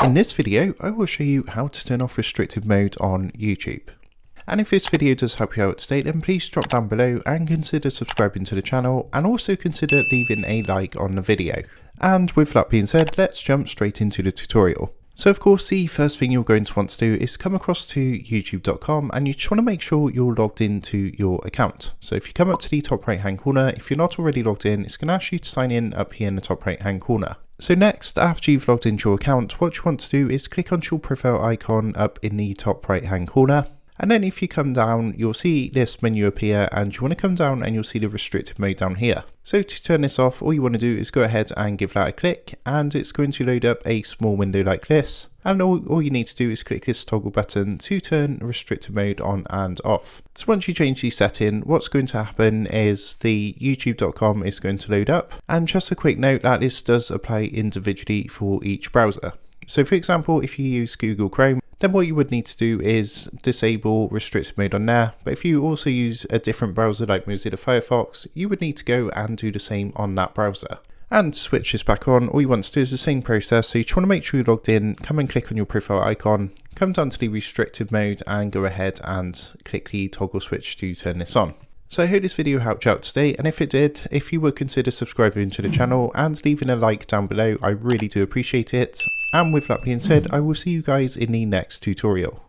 In this video, I will show you how to turn off restricted mode on YouTube. And if this video does help you out today, then please drop down below and consider subscribing to the channel, and also consider leaving a like on the video. And with that being said, let's jump straight into the tutorial. So of course, the first thing you're going to want to do is come across to youtube.com, and you just want to make sure you're logged into your account. So if you come up to the top right hand corner, if you're not already logged in, it's going to ask you to sign in up here in the top right hand corner. So next, after you've logged into your account, what you want to do is click on your profile icon up in the top right hand corner. And then if you come down, you'll see this menu appear, and you want to come down and you'll see the restricted mode down here. So to turn this off, all you want to do is go ahead and give that a click, and it's going to load up a small window like this. And all you need to do is click this toggle button to turn restricted mode on and off. So once you change the setting, what's going to happen is the youtube.com is going to load up. And just a quick note that this does apply individually for each browser. So for example, if you use Google Chrome, then what you would need to do is disable restricted mode on there. But if you also use a different browser like Mozilla Firefox, you would need to go and do the same on that browser. And to switch this back on, all you want to do is the same process. So you just want to make sure you're logged in, come and click on your profile icon, come down to the restricted mode and go ahead and click the toggle switch to turn this on. So I hope this video helped you out today, and if it did, if you would consider subscribing to the channel and leaving a like down below, I really do appreciate it. And with that being said, I will see you guys in the next tutorial.